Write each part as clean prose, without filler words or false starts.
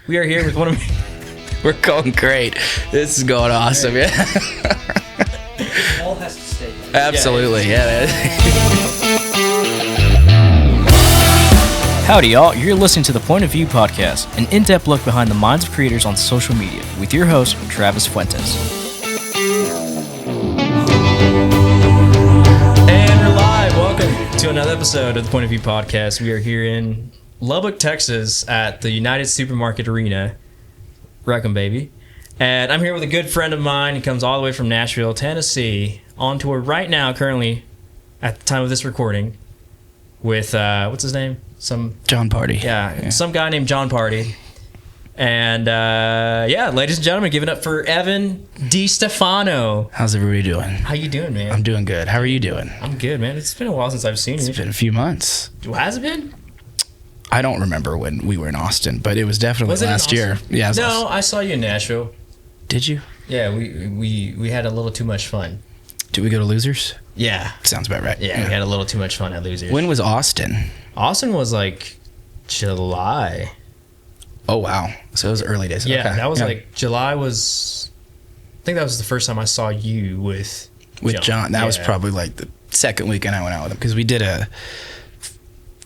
We are here with one of We're going great. This is going awesome. Yeah. All has to stay. Absolutely. Yeah. Howdy, y'all. You're listening to the Point of View podcast, an in-depth look behind the minds of creators on social media, with your host, Travis Fuentes. And we're live. Welcome to another episode of the Point of View podcast. We are here in Lubbock, Texas, at the United Supermarket Arena. Wreck 'em, baby. And I'm here with a good friend of mine. He comes all the way from Nashville, Tennessee, on tour right now, currently, at the time of this recording, with, what's his name? John Party. Yeah, some guy named John Party. And, ladies and gentlemen, give it up for Evan Stefano. How's everybody doing? How you doing, man? I'm doing good. How are you doing? I'm good, man. It's been a while since I've seen you. It's been a few months. Has it been? I don't remember when we were in Austin, but it was definitely last year. Yeah. No, I saw you in Nashville. Did you? Yeah, we had a little too much fun. Did we go to Losers? Yeah. Sounds about right. Yeah, we had a little too much fun at Losers. When was Austin? Austin was like July. Oh, wow. So it was early days. Yeah, Okay. that was like July was. I think that was the first time I saw you with John. That was probably like the second weekend I went out with him because we did a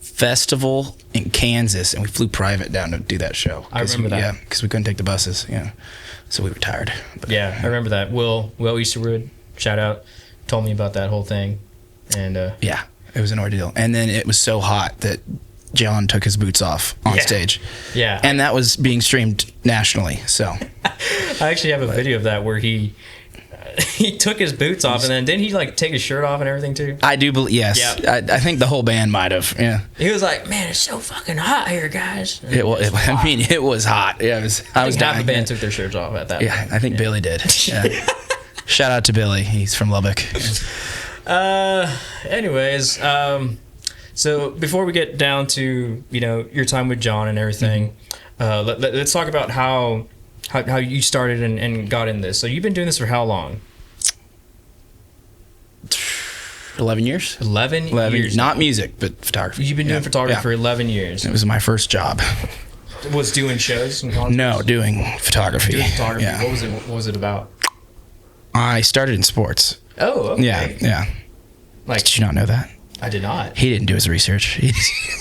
festival in Kansas and we flew private down to do that show. I remember that. Yeah, because we couldn't take the buses. Yeah, so we were tired. But, yeah, I remember that. Will Easterwood, shout out, told me about that whole thing, and yeah, it was an ordeal. And then it was so hot that John took his boots off on stage. Yeah, and that was being streamed nationally. So I actually have a video of that where he took his boots off, and then didn't he like take his shirt off and everything too? I do believe, yes. Yeah. I think the whole band might have. Yeah. He was like, "Man, it's so fucking hot here, guys." It was hot. Yeah, I was dying. Half the band took their shirts off at that. Yeah, point. I think Billy did. Yeah. Shout out to Billy. He's from Lubbock. Anyways, so before we get down to your time with John and everything, let's talk about how you started and got in this. So you've been doing this for how long? 11 years. 11 years. Not music, but photography. You've been doing photography for 11 years. It was my first job. Was doing shows and concerts? No, doing photography. Yeah. What was it about? I started in sports. Oh, okay. Yeah. Like, did you not know that? I did not. He didn't do his research.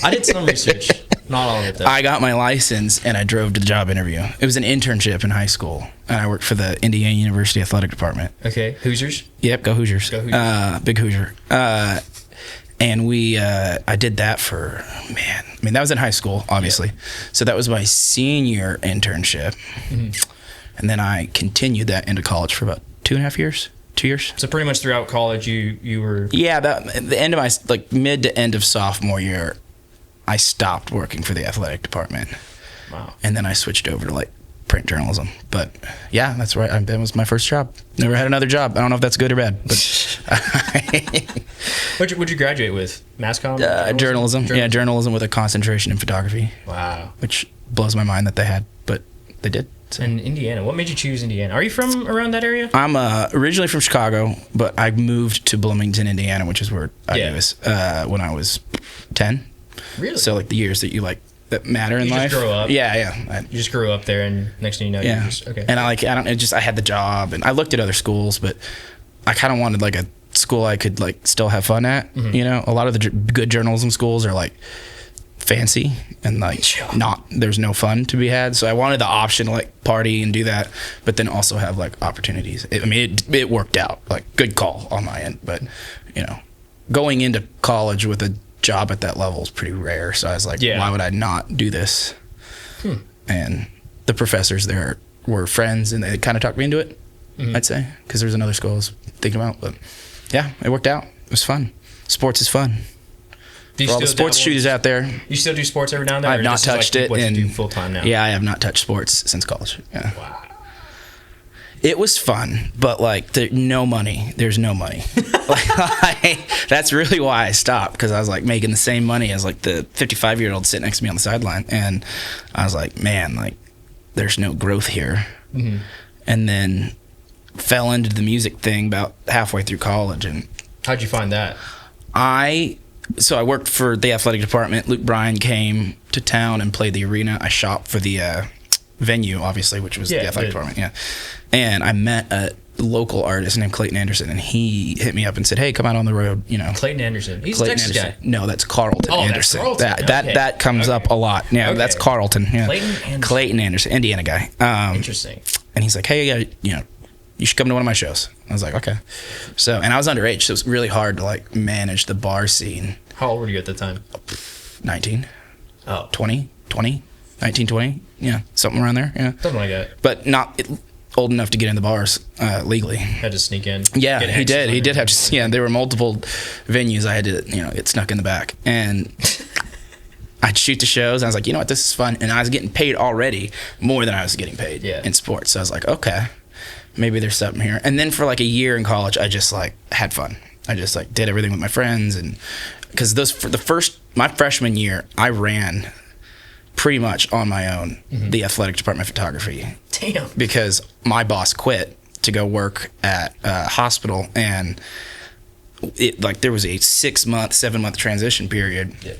I did some research. Not all of it, though. I got my license and I drove to the job interview. It was an internship in high school, and I worked for the Indiana University Athletic Department. Okay, Hoosiers? Yep, go Hoosiers. Go Hoosiers. Big Hoosier. And I did that for, that was in high school, obviously. Yeah. So that was my senior internship. Mm-hmm. And then I continued that into college for about 2.5 years. 2 years. So pretty much throughout college, you were... Yeah, the end of my, mid to end of sophomore year, I stopped working for the athletic department. Wow. And then I switched over to, print journalism. But, yeah, that's right. That was my first job. Never had another job. I don't know if that's good or bad. But What'd you graduate with? Mass comm? Journalism. Yeah, journalism with a concentration in photography. Wow. Which blows my mind that they had, but they did. So. And Indiana. What made you choose Indiana? Are you from around that area? I'm originally from Chicago, but I moved to Bloomington, Indiana, which is where I was when I was 10. Really? So the years that that matter in life. You just grow up. Yeah. You just grew up there, and next thing you know, you just okay. And I had the job, and I looked at other schools, but I kind of wanted a school I could still have fun at. Mm-hmm. A lot of the good journalism schools are fancy and there's no fun to be had, so I wanted the option to party and do that, but then also have opportunities. It worked out, good call on my end, but going into college with a job at that level is pretty rare, so I was why would I not do this? And the professors there were friends, and they kind of talked me into it. Mm-hmm. I'd say, because there's another school I was thinking about, but yeah, it worked out. It was fun. Sports is fun. For all the sports shooters out there. You still do sports every now and then? I've not touched it. What you do full time now? Yeah, I have not touched sports since college. Yeah. Wow. It was fun, but no money. There's no money. That's really why I stopped, because I was making the same money as the 55-year-old sitting next to me on the sideline, and I was man, there's no growth here. Mm-hmm. And then fell into the music thing about halfway through college. And how'd you find that? So I worked for the athletic department. Luke Bryan came to town and played the arena. I shopped for the venue, obviously, which was Yeah, the athletic good. department. Yeah, and I met a local artist named Clayton Anderson, and he hit me up and said, "Hey, come out on the road." You know, Clayton Anderson. He's Clayton a Texas Anderson. guy. No, that's Carlton Oh, that's Anderson. Carlton. That Okay. that comes up a lot. Yeah, Okay. that's Carlton. Yeah. Clayton Anderson. Clayton Anderson, Indiana guy. Interesting. And he's like, "Hey, yeah, you know, you should come to one of my shows." I was like, "Okay." So, and I was underage, so it was really hard to like manage the bar scene. How old were you at the time? 19, Oh, 20, 19, 20. Yeah, something around there. Yeah, something like that. but not old enough to get in the bars legally. Had to sneak in. Yeah, Get he did. hexed He on did it. have. Yeah, there were multiple venues I had to, you know, get snuck in the back, and I'd shoot the shows. And I was like, you know what, this is fun, and I was getting paid already more than I was getting paid in sports. So I was like, okay, maybe there's something here. And then for like a year in college, I just like had fun. I just like did everything with my friends, and because my freshman year, I ran pretty much on my own the athletic department of photography. Damn. Because my boss quit to go work at a hospital, and it like there was a 7-month transition period. Yeah.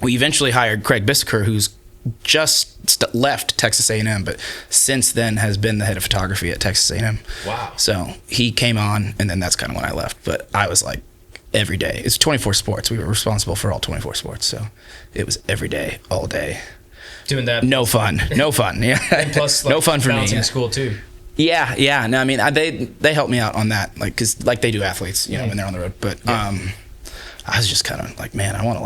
We eventually hired Craig Bissaker, who's just left Texas A&M, but since then has been the head of photography at Texas A&M. Wow. So he came on, and then that's kind of when I left. But I was like every day. It's 24 sports. We were responsible for all 24 sports, so it was every day, all day. Doing that. No fun. Yeah. And plus, like, no fun for me. balancing Yeah. school too. Yeah. No, I mean, they helped me out on that, like, cause like they do athletes, you know, when they're on the road. But I was just kind of like, man, I want to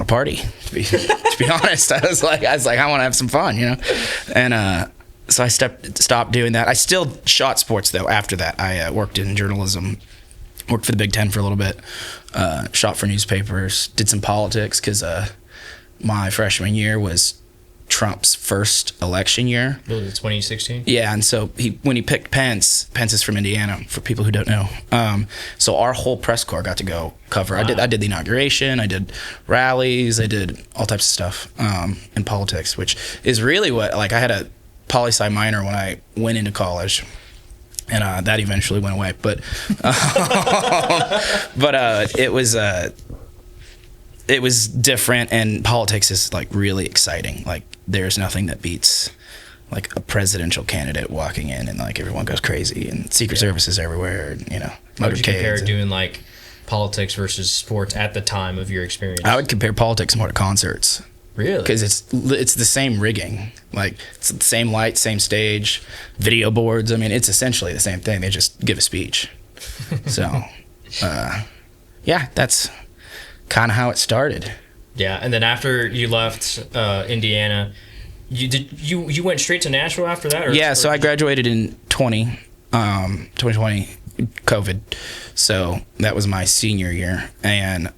party. To be honest, I was like, I want to have some fun, you know. And so I stopped doing that. I still shot sports though. After that, I worked in journalism, worked for the Big Ten for a little bit, shot for newspapers, did some politics because my freshman year was Trump's first election year. Really, 2016? Yeah, and so when he picked Pence is from Indiana, for people who don't know. So our whole press corps got to go cover. Wow. I did the inauguration, I did rallies, I did all types of stuff in politics, which is really what, like, I had a poli-sci minor when I went into college. And that eventually went away, but it was different, and politics is like really exciting. Like, there's nothing that beats like a presidential candidate walking in and like everyone goes crazy, and Secret Services everywhere, and, you know, How would you compare motorcades. doing like politics versus sports at the time of your experience? I would compare politics more to concerts. Really? Because it's the same rigging, like it's the same light, same stage, video boards. I mean, it's essentially the same thing. They just give a speech. So, yeah, that's kind of how it started. Yeah, and then after you left Indiana, you went straight to Nashville after that? Yeah, so I graduated in 2020, COVID. So that was my senior year, and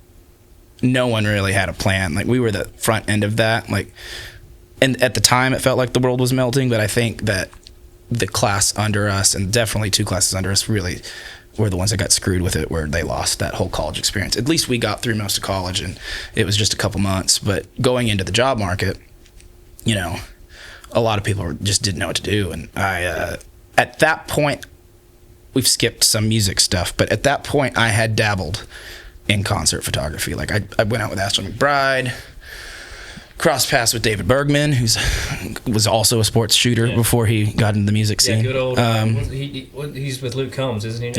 no one really had a plan. Like, we were the front end of that. Like, and at the time it felt like the world was melting, but I think that the class under us, and definitely 2 classes under us, really were the ones that got screwed with it, where they lost that whole college experience. At least we got through most of college, and it was just a couple months. But going into the job market, you know, a lot of people just didn't know what to do. And I, at that point, we've skipped some music stuff, but at that point I had dabbled in concert photography. Like, I went out with Astro McBride, crossed paths with David Bergman, was also a sports shooter before he got into the music scene. Yeah, good old. He's with Luke Combs, isn't he? Now?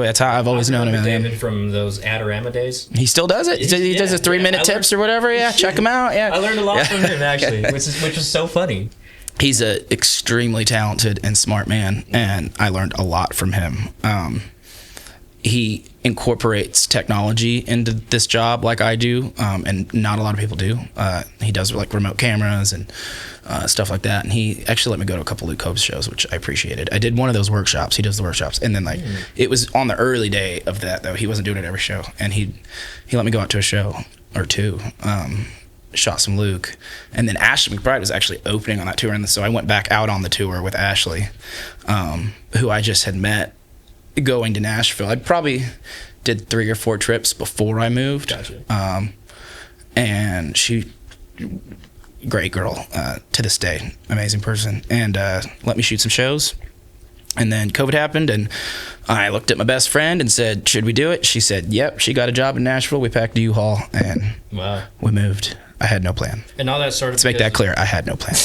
That's how I've always known him. David from those Adorama days. He still does it. He does the 3-minute tips or whatever. Yeah, check him out. Yeah, I learned a lot from him, actually, which was so funny. He's an extremely talented and smart man, and I learned a lot from him. He incorporates technology into this job like I do, and not a lot of people do. He does like remote cameras and stuff like that, and he actually let me go to a couple Luke Combs shows, which I appreciated. I did one of those workshops. He does the workshops, and then like it was on the early day of that, though. He wasn't doing it every show, and he let me go out to a show or 2. Shot some Luke, and then Ashley McBride was actually opening on that tour, and so I went back out on the tour with Ashley, who I just had met going to Nashville. I probably did 3 or 4 trips before I moved. Gotcha. And she, great girl, to this day, amazing person, and let me shoot some shows. And then COVID happened, and I looked at my best friend and said, should we do it? She said, yep. She got a job in Nashville. We packed a U-Haul, and Wow. we moved. I had no plan. And all that started. Let's make that clear. I had no plan.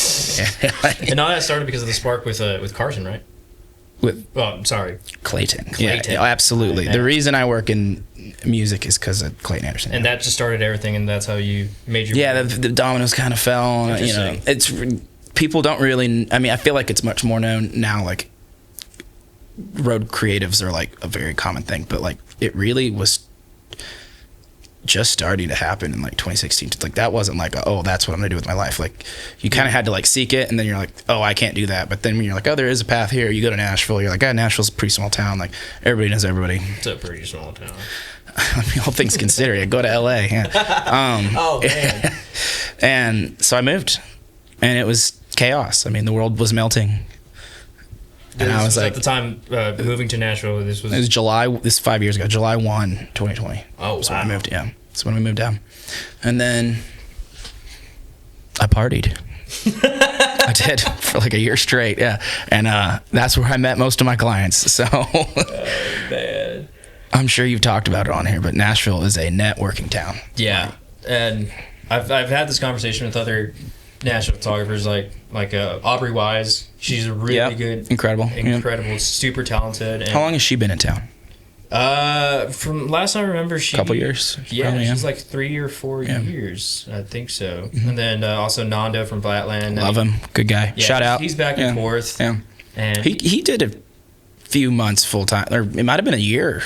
And all that started because of the spark with Carson, right? I'm sorry. Clayton. Clayton. Yeah, absolutely. The reason I work in music is because of Clayton Anderson. And that just started everything, and that's how you made your... Yeah, the dominoes kind of fell. You know, it's people don't really... I mean, I feel like it's much more known now, like, road creatives are, like, a very common thing, but, like, it really was just starting to happen in, like, 2016. Like, that wasn't like, oh, that's what I'm gonna do with my life. Like, you kind of had to, like, seek it, and then you're like, oh, I can't do that. But then when you're like, oh, there is a path here, you go to Nashville, you're like, oh, Nashville's a pretty small town. Like, everybody knows everybody. It's a pretty small town. I mean, all things considered, I go to LA. Yeah. Oh, man. And so I moved, and it was chaos. I mean, the world was melting. And I was like, at the time moving to Nashville, it was July, this 5 years ago, July 1, 2020. Oh, That's wow. when I moved, yeah. That's when we moved down. And then I partied. I did for like a year straight, yeah. And that's where I met most of my clients. So man. I'm sure you've talked about it on here, but Nashville is a networking town. Yeah. And I've had this conversation with other Nashville photographers like Aubrey Wise. She's a really good, incredible, super talented. And how long has she been in town? From last time I remember, she couple years. Yeah, probably, she's like 3 or 4 years, I think so. Mm-hmm. And then also Nando from Flatland. Love him, good guy. Yeah, Shout out. He's back and forth. Yeah, and he did a few months full time, or it might have been a year.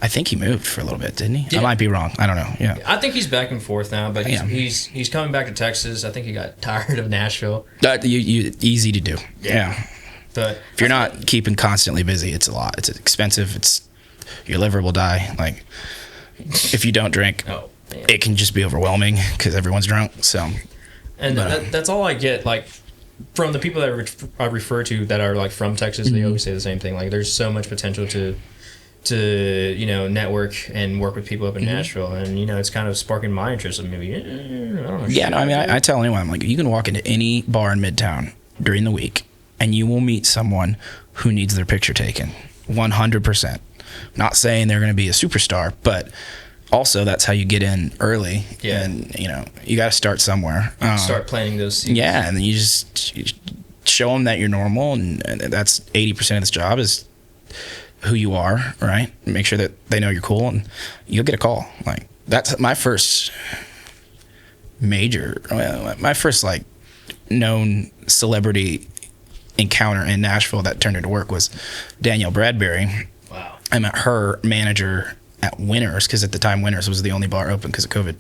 I think he moved for a little bit, didn't he? Yeah. I might be wrong. I don't know. Yeah. I think he's back and forth now, but he's coming back to Texas. I think he got tired of Nashville. You easy to do. Yeah. But if you're not keeping constantly busy, it's a lot. It's expensive. Your liver will die. Like if you don't drink, it can just be overwhelming because everyone's drunk. So. And that's all I get. Like from the people that I refer to that are like from Texas, they always say the same thing. Like there's so much potential to network and work with people up in Nashville, and it's kind of sparking my interest of maybe I don't know. Yeah, no, I mean I tell anyone, I'm like, you can walk into any bar in Midtown during the week and you will meet someone who needs their picture taken 100%. Not saying they're going to be a superstar, but also that's how you get in early. Yeah. And you got to start somewhere. Start planting those seeds. Yeah, and then you just show them that you're normal, and that's 80% of this job is who you are, right? Make sure that they know you're cool, and you'll get a call. Like that's my first like known celebrity encounter in Nashville that turned into work was Danielle Bradbury. Wow. I met her manager at Winners, because at the time Winners was the only bar open because of COVID.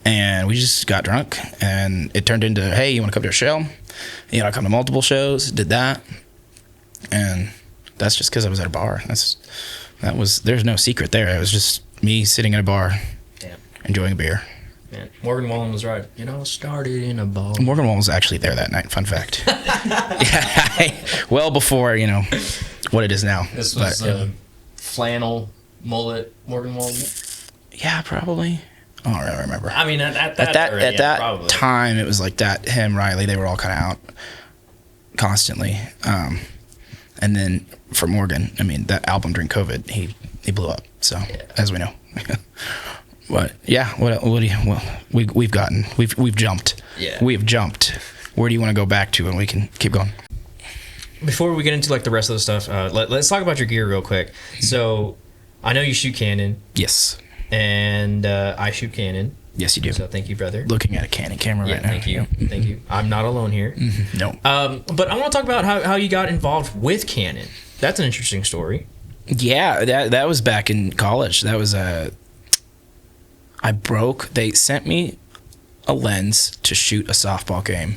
And we just got drunk, and it turned into, hey, you want to come to a show? I come to multiple shows. Did that, and that's just because I was at a bar. There's no secret there. It was just me sitting at a bar, enjoying a beer. Man, Morgan Wallen was right. Started in a bar. Morgan Wallen was actually there that night. Fun fact. Well before what it is now. This was flannel mullet Morgan Wallen. Yeah, probably. I don't really remember. I mean, at that time, it was like that. Him, Riley, they were all kind of out constantly. And then for Morgan, I mean, that album during COVID, he blew up. So as we know, but yeah, we've jumped. Yeah, we've jumped. Where do you want to go back to, and we can keep going? Before we get into like the rest of the stuff, let's talk about your gear real quick. So I know you shoot Canon. Yes. And I shoot Canon. Yes, you do. So thank you, brother. Looking at a Canon camera right now. Thank you. Thank you. I'm not alone here. Mm-hmm. No. But I want to talk about how you got involved with Canon. That's an interesting story. Yeah, that was back in college. That was they sent me a lens to shoot a softball game.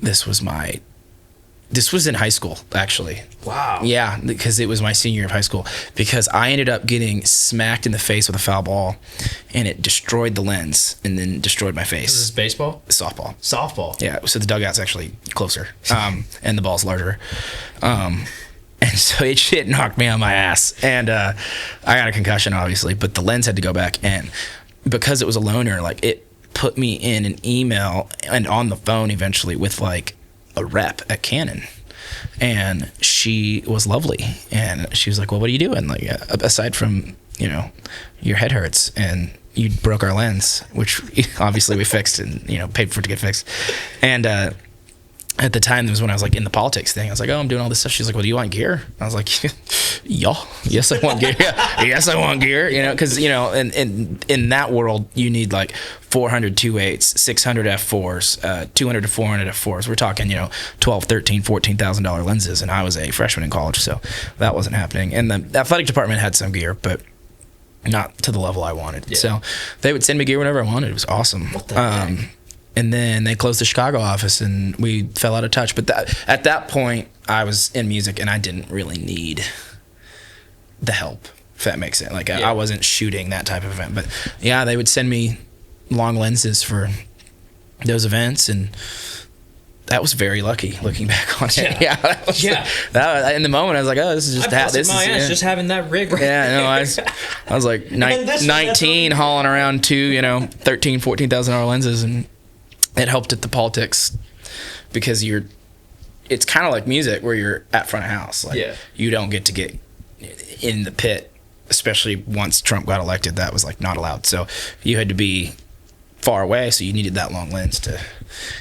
This was in high school, actually. Wow. Yeah, because it was my senior year of high school. Because I ended up getting smacked in the face with a foul ball, and it destroyed the lens and then destroyed my face. Is this baseball? Softball. Softball. Yeah, so the dugout's actually closer, and the ball's larger. And so it shit knocked me on my ass. And I got a concussion, obviously, but the lens had to go back. And because it was a loaner, like, it put me in an email and on the phone eventually with, like, a rep at Canon, and she was lovely, and she was like, well, what are you doing, like, aside from your head hurts, and you broke our lens, which obviously we fixed and paid for it to get fixed. And at the time, that was when I was like in the politics thing. I was like, oh, I'm doing all this stuff. She's like, well, do you want gear? I was like, yeah, yes, I want gear. Yeah, yes, I want gear. Because in that world, you need like 400 2.8s, 600 f4s, 200 to 400 f4s. We're talking, $12,000, $13,000, $14,000 lenses, and I was a freshman in college, so that wasn't happening. And the athletic department had some gear, but not to the level I wanted. Yeah. So they would send me gear whenever I wanted. It was awesome. What the heck? And then they closed the Chicago office, and we fell out of touch. But at that point, I was in music, and I didn't really need the help, if that makes sense. Like, I wasn't shooting that type of event. But, yeah, they would send me long lenses for those events, and that was very lucky looking back on it. Yeah. In the moment, I was like, oh, this is just... just having that rig right there. I was like 19 hauling around two, $13,000, $14,000 lenses, and it helped at the politics because it's kind of like music where you're at front of house. Like, you don't get to get in the pit, especially once Trump got elected. That was like not allowed. So you had to be far away, so you needed that long lens to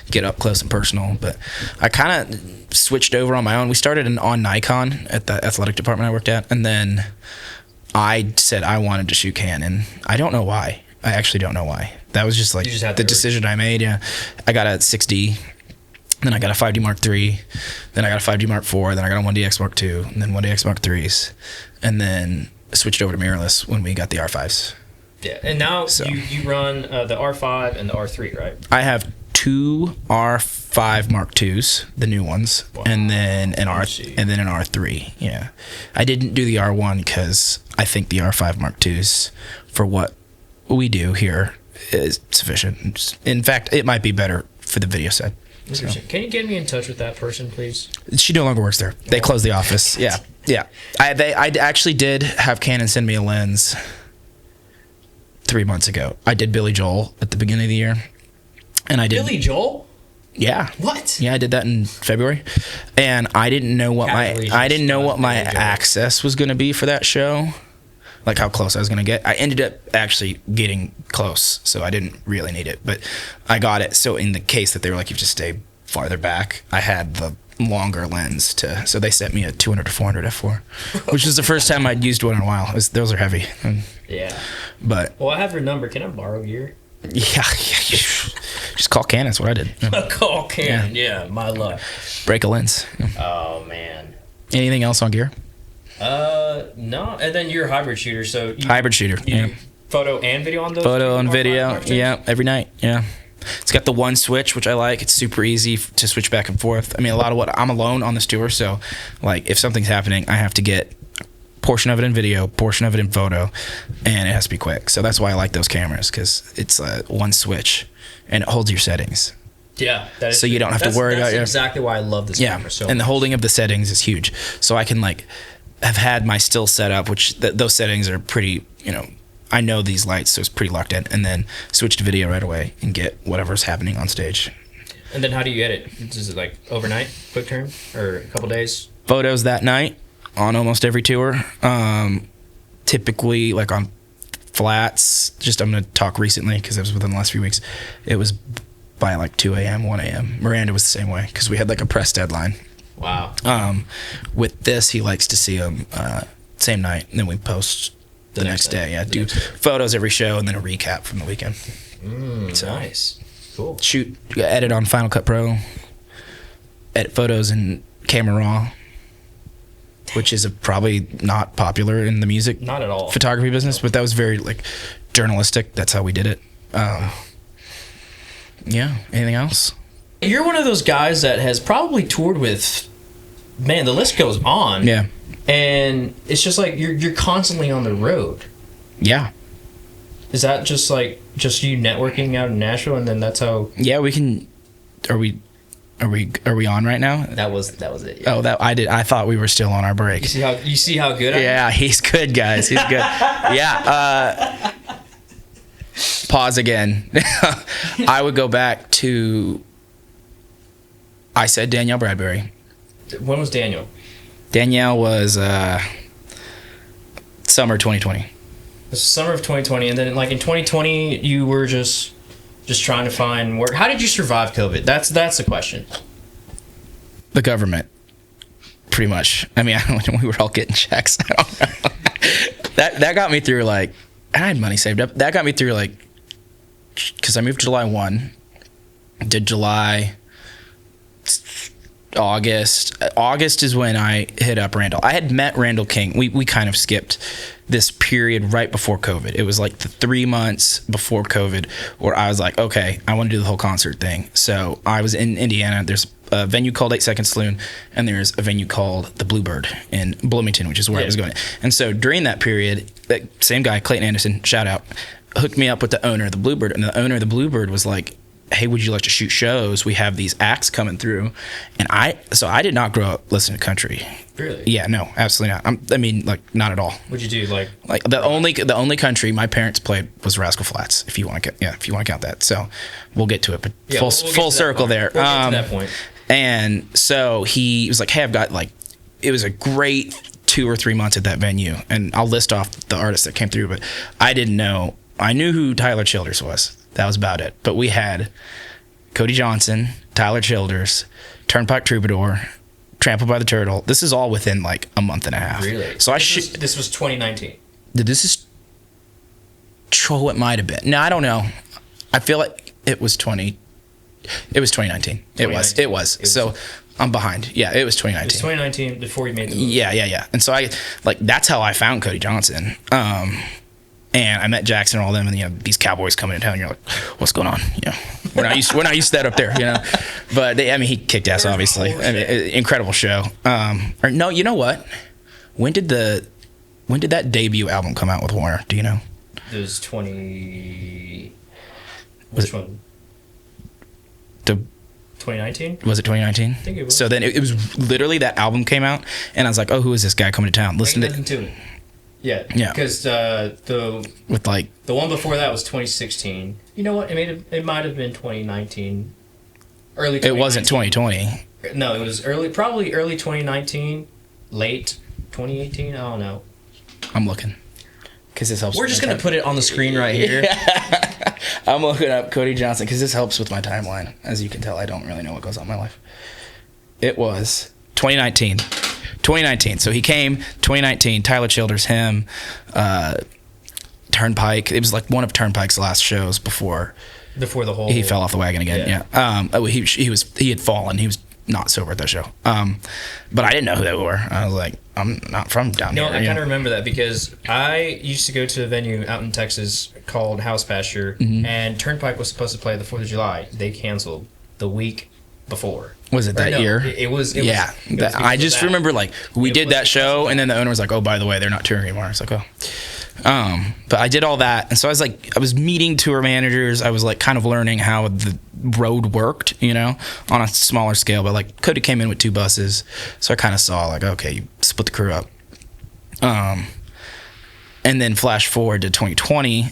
get up close and personal. But I kind of switched over on my own. We started on Nikon at the athletic department I worked at, and then I said I wanted to shoot Canon. I don't know why. I actually don't know why. That was just like the decision I made. Yeah, I got a 6D, then I got a 5D Mark III, then I got a 5D Mark IV, then I got a 1DX Mark II, and then 1DX Mark IIIs, and then switched over to mirrorless when we got the R5s. Yeah, and now you run the R5 and the R3, right? I have two R5 Mark IIs, the new ones, and then an R3. Yeah, I didn't do the R1 because I think the R5 Mark IIs for what we do here is sufficient. In fact, it might be better for the video side. So. Can you get me in touch with that person, please? She no longer works there. They closed the office. Yeah. I actually did have Canon send me a lens 3 months ago. I did Billy Joel at the beginning of the year, and I did Billy Joel. Yeah. What? Yeah, I did that in February, and I didn't know what my access was going to be for that show. Like how close I was going to get. I ended up actually getting close, so I didn't really need it. But I got it, so in the case that they were like, you just stay farther back, I had the longer lens so they sent me a 200 to 400 f4, which was the first time I'd used one in a while. Those are heavy. Yeah. But... Well, I have your number. Can I borrow gear? Yeah. Just call Canon. That's what I did. Call Canon. Yeah, my luck. Break a lens. Oh, man. Anything else on gear? No. And then you're a hybrid shooter, so hybrid shooter. Yeah. Photo and video on those. Photo and video. Yeah, every night. Yeah. It's got the one switch, which I like. It's super easy to switch back and forth. I mean, I'm alone on this tour, so like if something's happening, I have to get a portion of it in video, portion of it in photo, and it has to be quick. So that's why I like those cameras, because it's one switch and it holds your settings. Yeah, that is so you don't have to worry about it. That's exactly why I love this camera so much. And the holding of the settings is huge. So I can have had my still set up, which those settings are pretty, I know these lights, so it's pretty locked in, and then switch to video right away and get whatever's happening on stage. And then how do you edit? Is it like overnight, quick turn, or a couple days? Photos that night on almost every tour. Typically, like on flats, I'm going to talk recently because it was within the last few weeks, it was by like 2 a.m., 1 a.m. Miranda was the same way because we had like a press deadline. Wow. With this, he likes to see them same night, and then we post the next day. Yeah, do photos every show, and then a recap from the weekend. Nice. Cool. Shoot, edit on Final Cut Pro, edit photos in Camera Raw, which is probably not popular in the music not at all photography business, but that was very like journalistic. That's how we did it. Yeah. Anything else? You're one of those guys that has probably toured with, man, the list goes on. Yeah. And it's just like you're constantly on the road. Yeah. Is that just you networking out in Nashville, and then that's how? Yeah, we can. Are we on right now? That was it. Yeah. Oh, I thought we were still on our break. You see how good I am? Yeah, he's good, guys. He's good. Yeah. Pause again. I would go back to. I said Danielle Bradbury. When was Danielle? Danielle was summer 2020. The summer of 2020, and then like in 2020, you were just trying to find work. How did you survive COVID? That's the question. The government, pretty much. I mean, we were all getting checks. I don't know. that got me through, like, I had money saved up. That got me through, like, because I moved July 1, did July, August. August is when I hit up Randall. I had met Randall King. We kind of skipped this period right before COVID. It was like the 3 months before COVID where I was like, okay, I want to do the whole concert thing. So I was in Indiana. There's a venue called 8 Second Saloon, and there's a venue called the Bluebird in Bloomington, which is where I was going. And so during that period, that same guy, Clayton Anderson, shout out, hooked me up with the owner of the Bluebird. And the owner of the Bluebird was like, hey, would you like to shoot shows? We have these acts coming through. And I did not grow up listening to country. Really? Yeah, no, absolutely not. I mean, like, not at all. What'd you do? Like the only country my parents played was Rascal Flatts, if you want to count that. So we'll get to it, but yeah, full circle there. We'll get to that point. And so he was like, hey, I've got, like, it was a great 2 or 3 months at that venue. And I'll list off the artists that came through, but I didn't know. I knew who Tyler Childers was. That was about it. But we had Cody Johnson, Tyler Childers, Turnpike Troubadour, Trampled by the Turtle. This is all within like a month and a half. Really? So this was 2019. It might have been. No, I don't know. I feel like it was 2019. It was. So I'm behind. Yeah, it was 2019. It was 2019 before you made the movie. Yeah. And so that's how I found Cody Johnson. And I met Jackson and all them, and these Cowboys coming in town. And you're like, what's going on? We're not used to that up there, But he kicked ass, obviously. Incredible show. Or no, you know what? When did that debut album come out with Warner? Do you know? It was 20. Which one? 2019? Was it 2019? I think it was. So then it was literally that album came out, and I was like, oh, who is this guy coming to town? Listen to it. Yeah. Because the one before that was 2016. You know what? It might have been 2019. Early 2019. It wasn't 2020. No, it was probably early 2019, late 2018. I don't know. I'm looking. Because this helps. We're just going to put it on the screen right here. Yeah. I'm looking up Cody Johnson because this helps with my timeline. As you can tell, I don't really know what goes on in my life. It was 2019. 2019. So he came 2019. Tyler Childers, him, Turnpike. It was like one of Turnpike's last shows before the whole. He fell off the wagon again. Yeah. He had fallen. He was not sober at that show. But I didn't know who they were. I was like, I'm not from down here. No, I kind of remember that because I used to go to a venue out in Texas called House Pasture, and Turnpike was supposed to play the 4th of July. They canceled the week before. Was it that year? It was. I just remember we did that show, and then the owner was like, "Oh, by the way, they're not touring anymore." I was like, "Oh." But I did all that, and so I was meeting tour managers. I was like kind of learning how the road worked, on a smaller scale. But like Cody came in with 2 buses, so I kind of saw like, okay, you split the crew up. And then flash forward to 2020.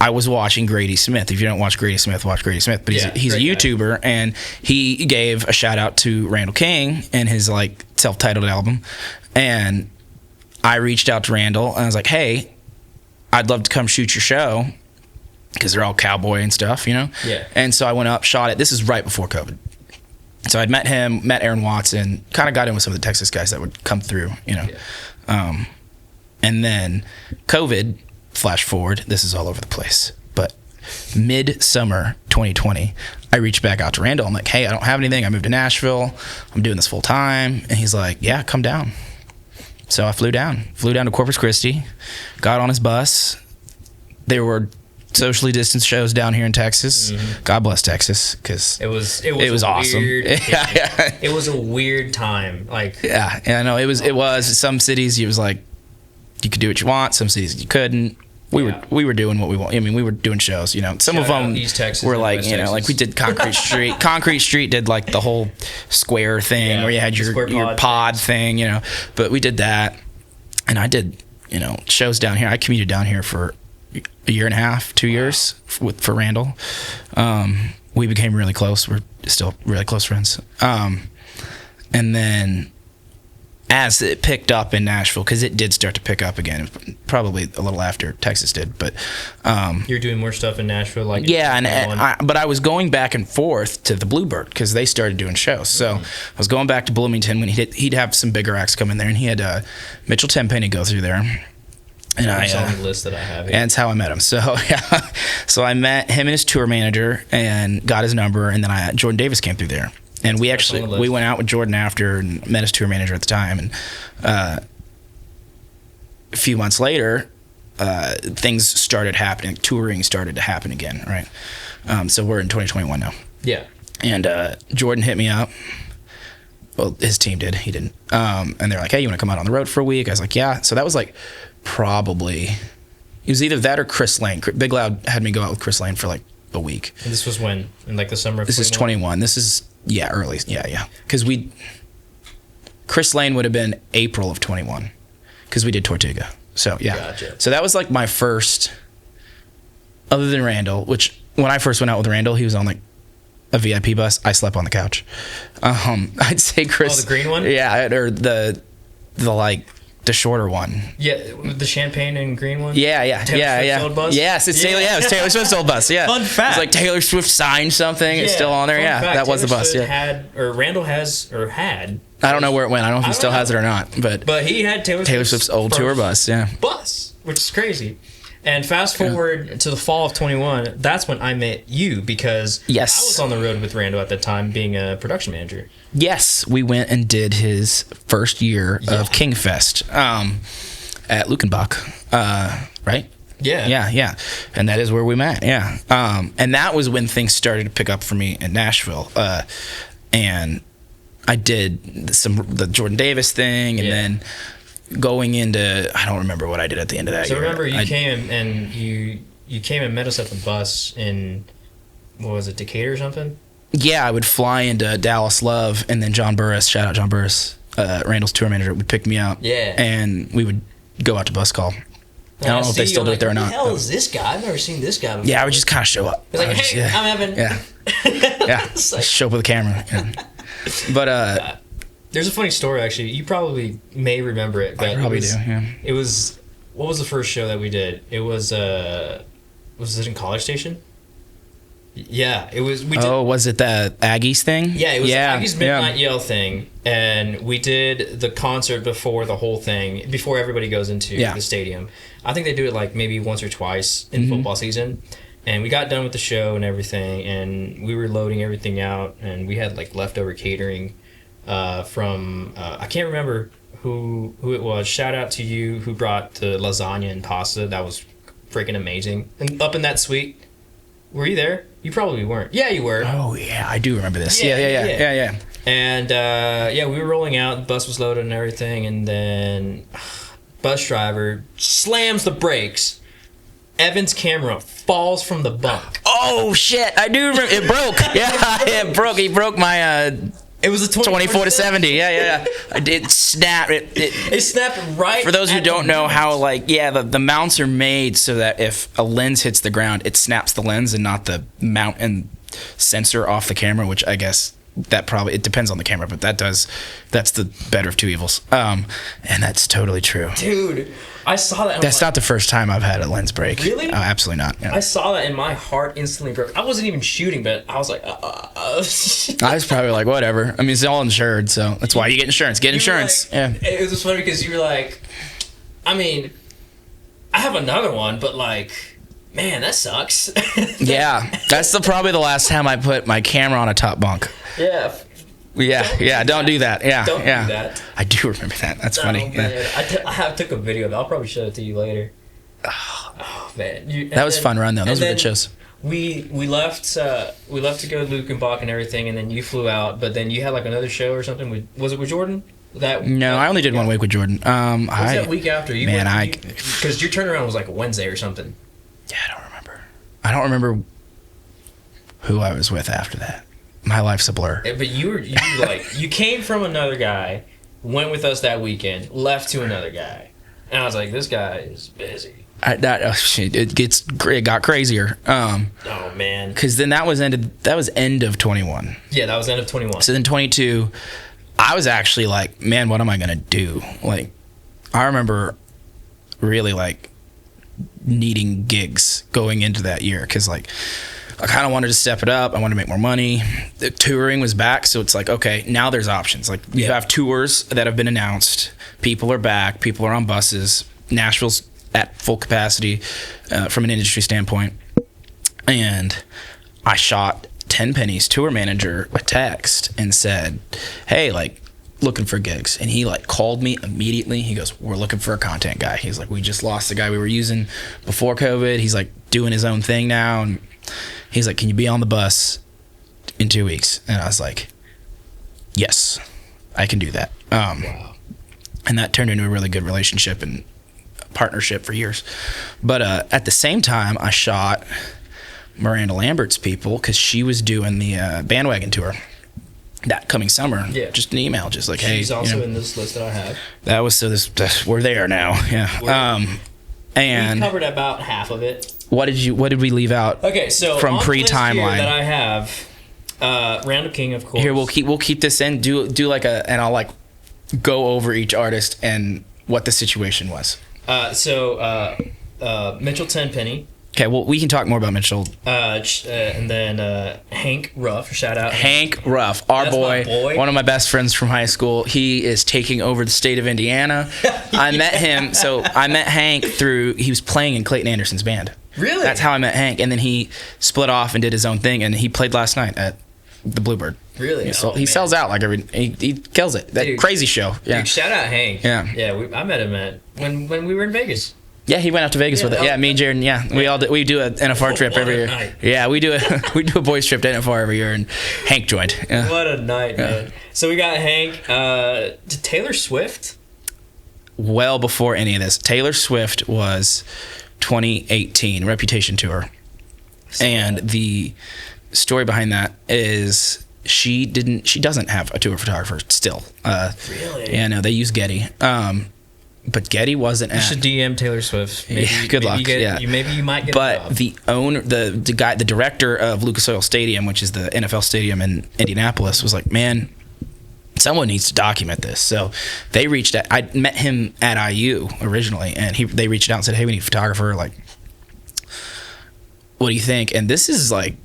I was watching Grady Smith. If you don't watch Grady Smith, watch Grady Smith. But he's a YouTuber, and he gave a shout out to Randall King and his like self-titled album. And I reached out to Randall and I was like, "Hey, I'd love to come shoot your show," because they're all cowboy and stuff, Yeah. And so I went up, shot it. This is right before COVID. So I'd met him, met Aaron Watson, kind of got in with some of the Texas guys that would come through, And then COVID. Flash forward, this is all over the place. But mid-summer 2020, I reached back out to Randall. I'm like, hey, I don't have anything. I moved to Nashville. I'm doing this full time. And he's like, yeah, come down. So I flew down to Corpus Christi, got on his bus. There were socially distanced shows down here in Texas. God bless Texas, because it was awesome. It was a weird time. I know it was. Some cities, it was like you could do what you want. Some cities you couldn't. We were doing what we want. I mean, we were doing shows. Some of them East Texas were like like we did Concrete Street. Concrete Street did like the whole square thing where you had your pod thing. But we did that, and I did shows down here. I commuted down here for a year and a half, 2 years for Randall. We became really close. We're still really close friends. And then as it picked up in Nashville, because it did start to pick up again, probably a little after Texas did. But you're doing more stuff in Nashville, like but I was going back and forth to the Bluebird because they started doing shows. So I was going back to Bloomington when he'd have some bigger acts come in there, and he had Mitchell Tenpenny go through there. And it's on the list that I have here. And that's how I met him. So yeah, so I met him and his tour manager and got his number, and then Jordan Davis came through there. And we went out with Jordan after and met his tour manager at the time. And a few months later, things started happening. Touring started to happen again, right? So we're in 2021 now. Yeah. And Jordan hit me up. Well, his team did. He didn't. And they're like, hey, you want to come out on the road for a week? I was like, yeah. So that was like probably, it was either that or Chris Lane. Big Loud had me go out with Chris Lane for like a week. And this was when? In like the summer of This is 21. This is... Yeah, early. Yeah. Because Chris Lane would have been April of 21 because we did Tortuga. So, yeah. Gotcha. So that was like my first, other than Randall, which when I first went out with Randall, he was on like a VIP bus. I slept on the couch. I'd say Chris. Oh, the green one? Yeah, or the shorter one. Yeah, the champagne and green one? Yeah. Taylor Swift's old bus? Yes, it's Taylor. Yeah, it was Taylor Swift's old bus. Yeah. Fun fact. It's like Taylor Swift signed something. It's still on there. Yeah, fact, that was Taylor the bus. Swift Yeah. Randall had. I don't know where it went. I don't know if he still has it or not. But he had Taylor Swift's old tour bus. Yeah. Bus, which is crazy. And fast forward to the fall of 21, that's when I met you because I was on the road with Randall at the time being a production manager. Yes, we went and did his first year of Kingfest at Lukenbach, right? Yeah. And that is where we met, yeah. And that was when things started to pick up for me in Nashville. And I did the Jordan Davis thing, and then going into, I don't remember what I did at the end of that year. So remember you came and met us at the bus in, what was it, Decatur or something? Yeah, I would fly into Dallas Love, and then John Burris, shout out John Burris, Randall's tour manager, would pick me up. Yeah. And we would go out to bus call. I don't know if they still do it there or not. Who the hell is this guy? I've never seen this guy before. Yeah, I would just kind of show up. It's like, hey, I'm Evan. Yeah. Show up with a camera. Yeah. But there's a funny story, actually. You probably may remember it. But I probably do, yeah. It was, what was the first show that we did? It was it in College Station? Yeah, it was. Was it that Aggies thing? Yeah, it was Aggies Midnight Yell thing, and we did the concert before the whole thing, before everybody goes into the stadium. I think they do it like maybe once or twice in football season, and we got done with the show and everything, and we were loading everything out, and we had like leftover catering from I can't remember who it was. Shout out to you who brought the lasagna and pasta. That was freaking amazing. And up in that suite, were you there? You probably weren't. Yeah, you were. Oh, yeah. I do remember this. Yeah. And, we were rolling out. The bus was loaded and everything. And then bus driver slams the brakes. Evan's camera falls from the bunk. Oh, shit. I do remember. It broke. Yeah, it broke. He broke my... It was a 24 to 70. Yeah. I did snap. It snapped right. For those who don't know how, the mounts are made so that if a lens hits the ground, it snaps the lens and not the mount and sensor off the camera, which I guess it depends on the camera, but that's the better of two evils. And that's totally true. Dude, I saw that. That's not the first time I've had a lens break. Really? Absolutely not. Yeah. I saw that and my heart instantly broke. I wasn't even shooting, but I was like, I was probably like, whatever. I mean, it's all insured, so that's why you get insurance. Get insurance. Like, it was just funny because you were like, I mean, I have another one, but like, man, that sucks. Yeah, that's probably the last time I put my camera on a top bunk. Yeah. Don't do that. Yeah, don't do that. I do remember that. That's funny. Man. I took a video of it. I'll probably show it to you later. Oh man, that was a fun run though. Those were good shows. We left to go to Lukenbach and everything, and then you flew out. But then you had like another show or something. Was it with Jordan? I only did 1 week with Jordan. What was that week after? Because your turnaround was like a Wednesday or something. Yeah, I don't remember who I was with after that. My life's a blur. But you you came from another guy, went with us that weekend, left to another guy, and I was like, this guy is busy. It got crazier. Oh man. Because then that was end of 21. Yeah, that was end of 21. So then 22, I was actually like, man, what am I gonna do? Like, I remember really like needing gigs going into that year because like I kind of wanted to step it up. I wanted to make more money. The touring was back, so it's like, okay, now there's options. Like we have tours that have been announced. People are back. People are on buses. Nashville's at full capacity from an industry standpoint. And I shot Tenpenny's tour manager a text and said, hey, like, looking for gigs. And he like called me immediately. He goes, we're looking for a content guy. He's like, we just lost the guy we were using before COVID. He's like doing his own thing now. And he's like, can you be on the bus in 2 weeks? And I was like, yes, I can do that. Wow. And that turned into a really good relationship and partnership for years. But at the same time, I shot Miranda Lambert's people because she was doing the bandwagon tour that coming summer. Yeah. Just an email, just like, hey. She's also in this list that I have. That was we're there now. Yeah. And we covered about half of it. What did we leave out? Okay, so from on pre-timeline the list here that I have, Randall King, of course. Here we'll keep this in. Do like and I'll like go over each artist and what the situation was. Mitchell Tenpenny. Okay, well we can talk more about Mitchell. And then Hank Ruff. Shout out Hank Ruff, our That's my boy. one of my best friends from high school. He is taking over the state of Indiana. I met him. So I met Hank he was playing in Clayton Anderson's band. Really? That's how I met Hank. And then he split off and did his own thing. And he played last night at the Bluebird. Really? He sells out like he kills it. That Dude, crazy show. Yeah. Dude, shout out Hank. Yeah. Yeah. I met him when we were in Vegas. Yeah, he went out to Vegas with it. Yeah, me, Jared, we do an NFR trip every year. Night. Yeah, we do a boys trip to NFR every year, and Hank joined. Yeah. What a night, man! So we got Hank. To Taylor Swift. Well before any of this, Taylor Swift was 2018 Reputation tour, and the story behind that is she doesn't have a tour photographer still. Really? Yeah, no, they use Getty. But Getty wasn't. You should DM Taylor Swift. Maybe, good luck. Maybe you might get. But the owner, the director of Lucas Oil Stadium, which is the NFL stadium in Indianapolis, was like, "Man, someone needs to document this." So they reached out. I met him at IU originally, and they reached out and said, "Hey, we need a photographer. Like, what do you think?" And this is like.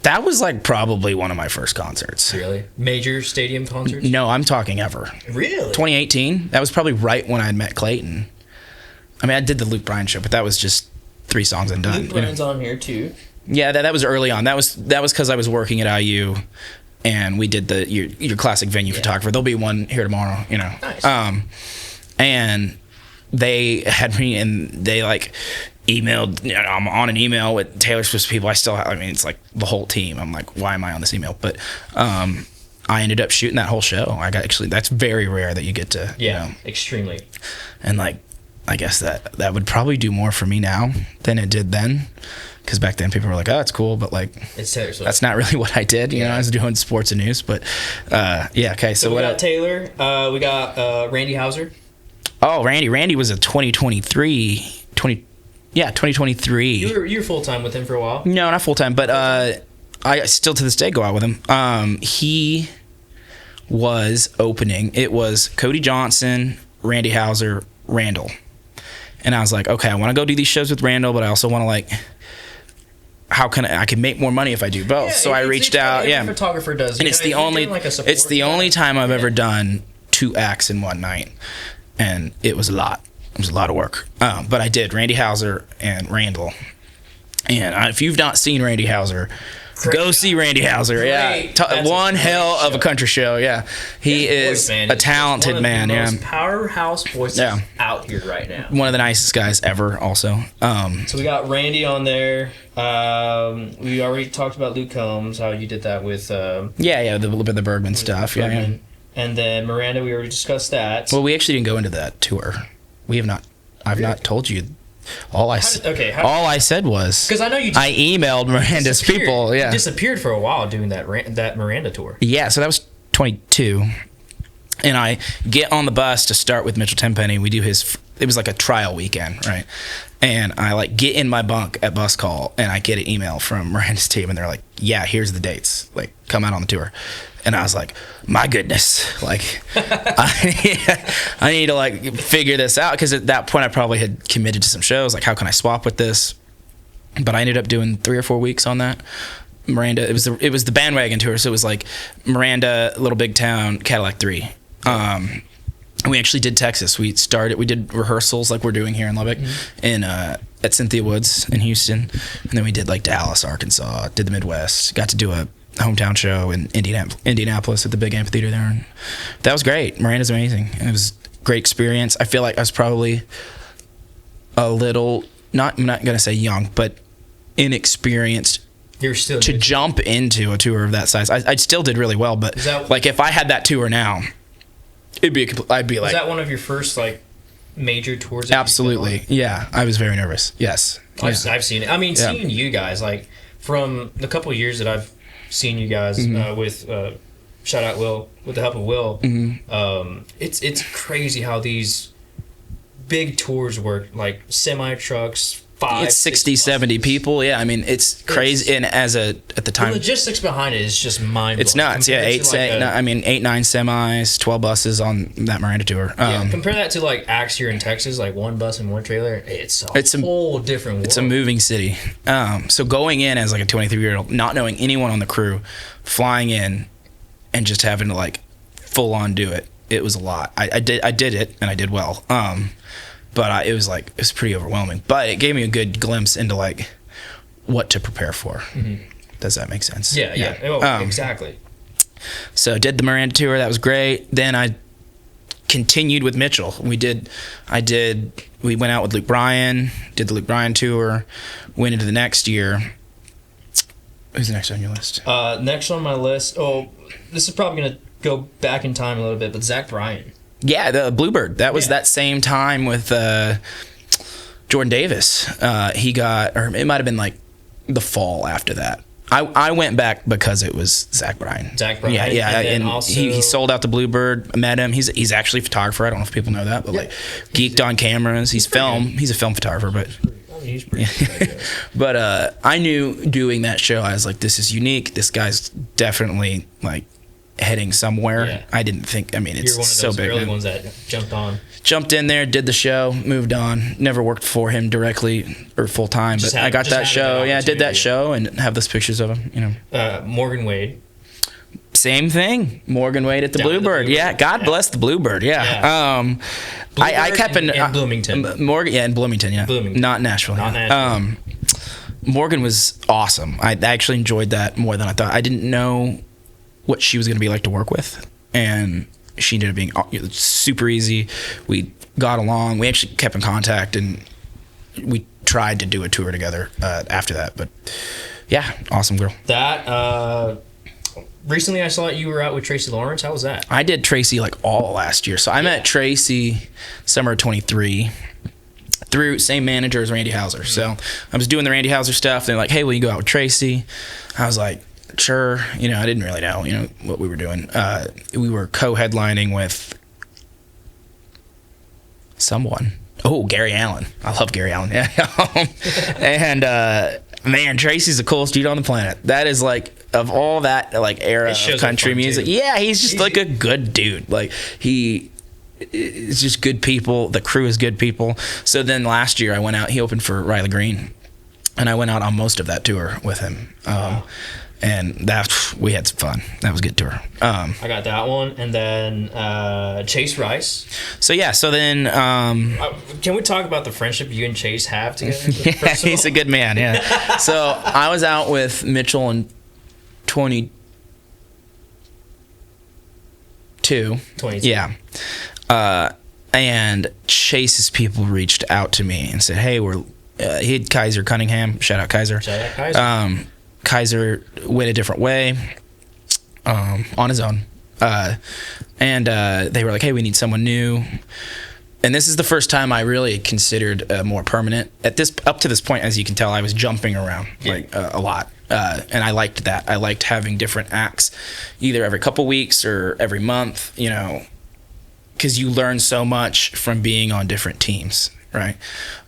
That was like probably one of my first concerts. Really? Major stadium concerts? No, I'm talking ever. Really? 2018. That was probably right when I met Clayton. I mean, I did the Luke Bryan show, but that was just 3 songs and done. Luke Bryan's on here too. Yeah, that was early on. That was because I was working at IU, and we did your classic venue photographer. There'll be one here tomorrow. Nice. And they had me, and they like emailed. I'm on an email with Taylor Swift's people. It's like the whole team. I'm like, why am I on this email? But I ended up shooting that whole show. That's very rare that you get to. Yeah, extremely. And like, I guess that would probably do more for me now than it did then. Because back then people were like, oh, it's cool, but like, it's Taylor Swift. That's not really what I did. You know, I was doing sports and news. But okay. So we what got Taylor. We got Randy Houser. Oh, Randy was a 2023. 2023. You were full time with him for a while. No, not full time, but I still to this day go out with him. He was opening. It was Cody Johnson, Randy Houser, Randall, and I was like, okay, I want to go do these shows with Randall, but I also want to like, how can I can make more money if I do both? So I reached out. Every photographer does, and it's the only time I've ever done 2 acts in one night, and it was a lot. It was a lot of work. But I did Randy Houser and Randall. And if you've not seen Randy Houser, go see Randy Houser. Great. Yeah. One hell of a country show. Yeah. He is a talented man. One of the most powerhouse voices out here right now. One of the nicest guys ever also. So we got Randy on there. We already talked about Luke Combs, how you did that with... the Bergman stuff. Bergman. Yeah. And then Miranda, we already discussed that. Well, we actually didn't go into that tour. We have not. I've not told you. All I said was because I know I emailed Miranda's people. Yeah, you disappeared for a while doing that Miranda tour. Yeah, so that was 22, and I get on the bus to start with Mitchell Tenpenny. We do his it was like a trial weekend, right? And I like get in my bunk at bus call, and I get an email from Miranda's team, and they're like, yeah, here's the dates, like come out on the tour. And I was like, my goodness, like I need to like figure this out, because at that point I probably had committed to some shows, like how can I swap with this? But I ended up doing 3 or 4 weeks on that. Miranda, it was the bandwagon tour, so it was like Miranda, Little Big Town, Cadillac 3. We actually did Texas. We did rehearsals like we're doing here in Lubbock, and at Cynthia Woods in Houston, and then we did like Dallas, Arkansas, did the Midwest, got to do a hometown show in Indianapolis at the big amphitheater there, and that was great. Miranda's amazing. It was a great experience. I feel like I was probably a little, I'm not gonna say young, but inexperienced. You're still to jump into a tour of that size. I still did really well, but like if I had that tour now, I'd be like. Was that one of your first like major tours? Absolutely, yeah. I was very nervous. Yes, I've seen it. I mean, seeing you guys like from the couple of years that I've seen you guys with shout out Will, with the help of Will. It's crazy how these big tours work, like semi trucks. It's 60, 70 people. Yeah, I mean, it's crazy. And at the time, the logistics behind it is just mind blowing. It's nuts. Yeah, 8, 9 semis, 12 buses on that Miranda tour. Compare that to like acts here in Texas, like 1 bus and 1 trailer. It's a whole different world. It's a moving city. So going in as like a 23-year-old, not knowing anyone on the crew, flying in, and just having to like full on do it. It was a lot. I did it, and I did well. But it was pretty overwhelming. But it gave me a good glimpse into like what to prepare for. Does that make sense? Yeah. Oh, exactly. So did the Miranda tour. That was great. Then I continued with Mitchell. We went out with Luke Bryan, did the Luke Bryan tour, went into the next year. Who's the next on your list? Next on my list. Oh, this is probably going to go back in time a little bit, but Zach Bryan. Yeah, the Bluebird. That was that same time with Jordan Davis. He got, or it might have been like the fall after that. I went back because it was Zach Bryan. Yeah. And also, he sold out the Bluebird. I met him. He's actually a photographer. I don't know if people know that, but like geeked on cameras. He's a film photographer, but. He's pretty but I knew doing that show, I was like, this is unique. This guy's definitely like heading somewhere. Yeah. I didn't think. I mean, it's You're one of so those big. Early ones that jumped in there, did the show, moved on. Never worked for him directly or full time, but I got that show. Yeah, did that show and have those pictures of him. You know, Morgan Wade. Same thing. Morgan Wade at the Bluebird. Yeah, God bless the Bluebird. Yeah. I kept in Bloomington. Morgan. Yeah, in Bloomington. Yeah, Bloomington. Not Nashville. Morgan was awesome. I actually enjoyed that more than I thought. I didn't know what she was going to be like to work with, and she ended up being super easy. We got along. We actually kept in contact, and we tried to do a tour together after that. But yeah, awesome girl. That recently I saw you were out with Tracy Lawrence. How was that? I did Tracy like all last year. So I met Tracy summer of 23 through same manager as Randy Hauser. So I was doing the Randy Hauser stuff. They're like, hey, will you go out with Tracy? I was like, sure. I didn't really know, what we were doing. We were co-headlining with someone. Oh, Gary Allen. I love Gary Allen. And man, Tracy's the coolest dude on the planet. That is like, of all that like era of country music. Too. Yeah, he's just like a good dude. Like it's just good people. The crew is good people. So then last year I went out. He opened for Riley Green, and I went out on most of that tour with him. And we had some fun. That was a good tour. I got that one, and then Chase Rice. So then can we talk about the friendship you and Chase have together? Yeah, he's a good man. Yeah. So I was out with Mitchell in 22. Yeah. And Chase's people reached out to me and said, hey, he had Kaiser Cunningham. Shout out Kaiser. Kaiser went a different way on his own. And they were like, hey, we need someone new. And this is the first time I really considered more permanent. Up to this point, as you can tell, I was jumping around a lot. And I liked that. I liked having different acts, either every couple weeks or every month, because you learn so much from being on different teams, right?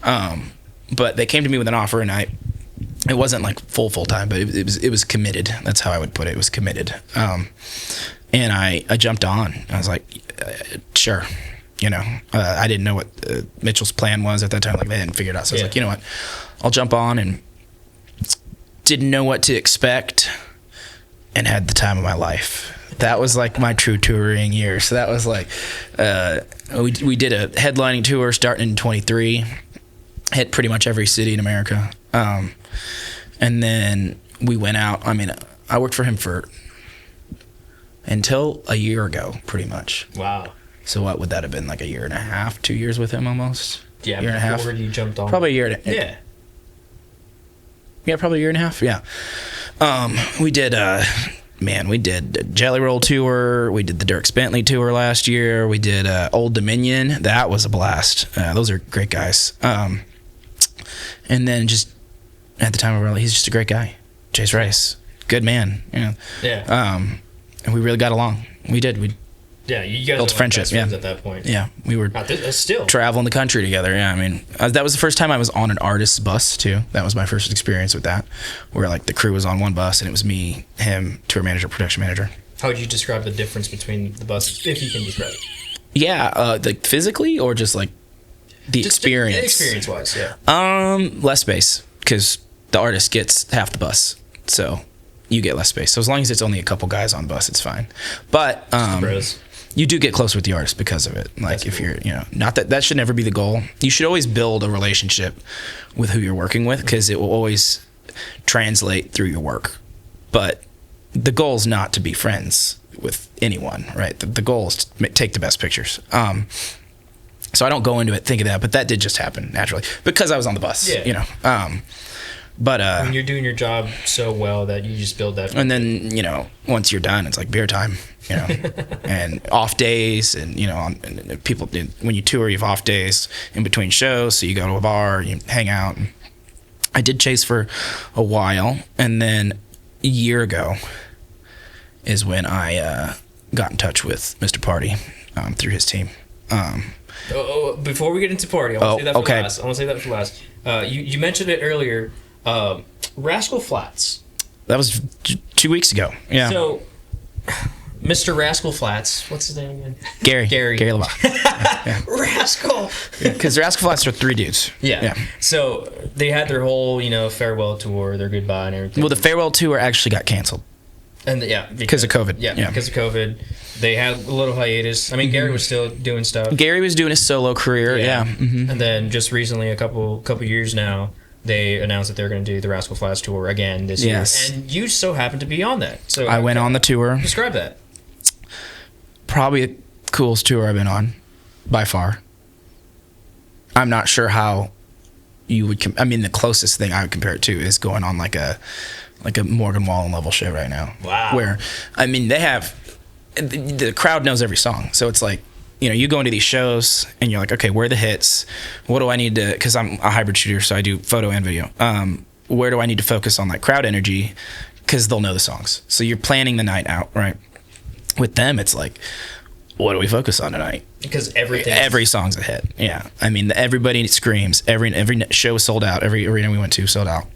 But they came to me with an offer, and it wasn't like full time, but it was committed. That's how I would put it. It was committed. And I jumped on. I was like, sure. I didn't know what Mitchell's plan was at that time. Like, they hadn't figured it out. So I was like, you know what? I'll jump on, and didn't know what to expect, and had the time of my life. That was like my true touring year. So that was like, we did a headlining tour starting in 23, hit pretty much every city in America. And then we went out. I mean, I worked for him until a year ago, pretty much. Wow. So what would that have been, like a year and a half, 2 years with him almost? Yeah, year and a half. Before you jumped on. Probably a year and a half. Yeah. Yeah, probably a year and a half. Yeah. We did the Jelly Roll tour. We did the Dierks Bentley tour last year. We did Old Dominion. That was a blast. Those are great guys. And then just at the time of our life, he's just a great guy. Chase Rice, good man. Yeah. And we really got along. We did. Yeah, you guys built were friendship. Best friends at that point. Yeah, we were still traveling the country together. Yeah, I mean, that was the first time I was on an artist's bus too. That was my first experience with that, where like the crew was on one bus and it was me, him, tour manager, production manager. How would you describe the difference between the buses, if you can describe it? Yeah, like physically or just like the experience. Experience-wise, yeah. Less space, because the artist gets half the bus, so you get less space. So as long as it's only a couple guys on bus, it's fine. But bros. You do get closer with the artist because of it. Like, if you're, not that should never be the goal. You should always build a relationship with who you're working with, because it will always translate through your work. But the goal is not to be friends with anyone, right? The goal is to take the best pictures. So I don't go into it thinking that, but that did just happen naturally because I was on the bus, But when you're doing your job so well that you just build that. And then, once you're done, it's like beer time, and off days, and people, when you tour, you have off days in between shows. So you go to a bar, you hang out. I did Chase for a while. And then a year ago is when I got in touch with Mr. Party through his team. Before we get into Party, I want to say that for last. You mentioned it earlier. Rascal Flatts. That was 2 weeks ago. Yeah. So, Mr. Rascal Flatts, what's his name again? Gary LaValle. Yeah. Rascal. Because Rascal Flatts are 3 dudes. Yeah. So they had their whole, farewell tour, their goodbye and everything. Well, the farewell tour actually got canceled. And because of COVID. Yeah, because of COVID. They had a little hiatus. I mean, Gary was still doing stuff. Gary was doing his solo career. Yeah. Mm-hmm. And then just recently, a couple years now, they announced that they're going to do the Rascal Flatts tour again this year. And you so happened to be on that. So I went on the tour. Describe that. Probably the coolest tour I've been on, by far. I'm not sure how you would... the closest thing I would compare it to is going on like a Morgan Wallen level show right now. Wow. Where, they have... The crowd knows every song. So it's like, you go into these shows and you're like, okay, where are the hits? What do I need to... Because I'm a hybrid shooter, so I do photo and video. Where do I need to focus on, like, crowd energy? Because they'll know the songs. So you're planning the night out, right? With them, it's like, what do we focus on tonight? Because every song's a hit. Yeah. Everybody screams. Every show is sold out. Every arena we went to sold out.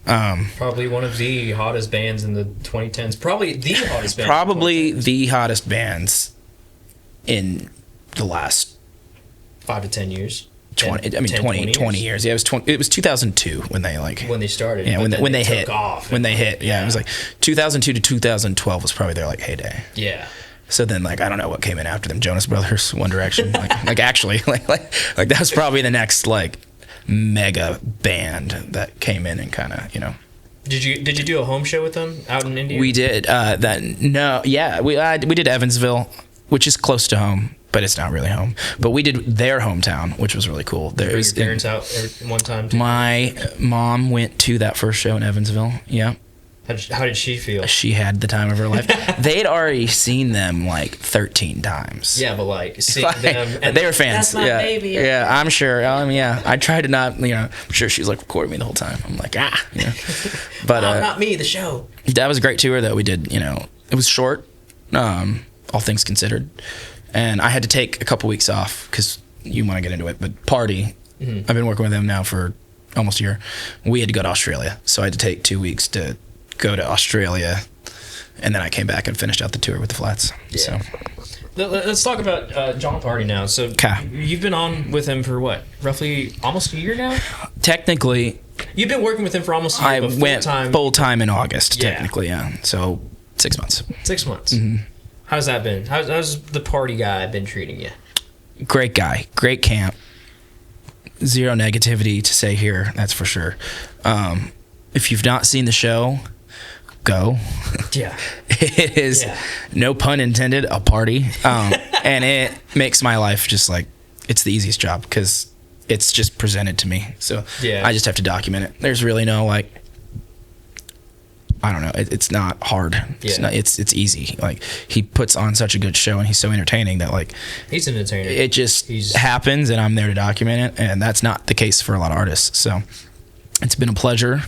Probably one of the hottest bands in the 2010s. Probably the hottest band. Probably the hottest bands in the last 5 to 10 years. 20 years. Yeah, it was 2002 when they started. Yeah, when they hit. When they hit. Yeah, it was like 2002 to 2012 was probably their heyday. Yeah. So then, I don't know what came in after them. Jonas Brothers, One Direction. Actually, that was probably the next mega band that came in and kind of Did you do a home show with them out in India? We did. We did Evansville, which is close to home, but it's not really home. But we did their hometown, which was really cool. Did your parents out one time too? My mom went to that first show in Evansville. Yeah. How did she feel? She had the time of her life. They'd already seen them 13 times. Yeah, but seeing them, and they were fans. That's my baby. Yeah, I'm sure. I tried to not. I'm sure she was recording me the whole time. I'm like, But not me. The show. That was a great tour that we did. It was short, all things considered, and I had to take a couple weeks off because you want to get into it. But Party, I've been working with them now for almost a year. We had to go to Australia, so I had to take 2 weeks to go to Australia, and then I came back and finished out the tour with the Flats. Yeah. So let's talk about John Party now. So you've been on with him for what, roughly almost a year now? technically, You've been working with him for almost a year. I but went full-time. full time in August. Yeah. Technically, yeah. So 6 months. 6 months. How's that been? How's the Party guy been treating you? Great guy, great camp. Zero negativity to say here, that's for sure. If you've not seen the show, go. Yeah. It is, no pun intended, a party. And it makes my life just like, it's the easiest job because it's just presented to me. So I just have to document it. There's really no like, I don't know. It's not hard. It's easy. Like, he puts on such a good show and he's so entertaining that like, He's an entertainer. it just happens and I'm there to document it, and that's not the case for a lot of artists. So it's been a pleasure,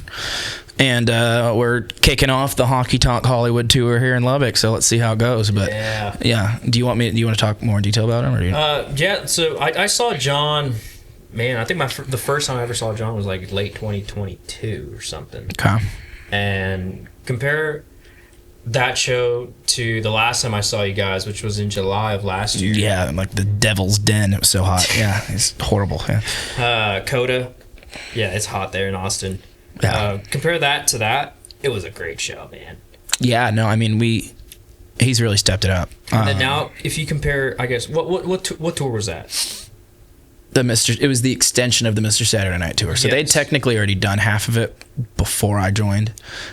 and we're kicking off the Honky Tonk Hollywood tour here in Lubbock. So let's see how it goes. But yeah, do you want to talk more in detail about him, or do you? Yeah. So I saw John. Man, I think the first time I ever saw John was like late 2022 or something. Okay. And compare that show to the last time I saw you guys, which was in July of last year. Yeah, like the Devil's Den. It was so hot. Yeah, it's horrible. Yeah. Coda. Yeah, it's hot there in Austin. Yeah. Compare that to that. It was a great show, man. Yeah, no, I mean, he's really stepped it up. And then now, if you compare, I guess, what tour was that? It was the extension of the Mr. Saturday Night tour. So they'd technically already done half of it before I joined,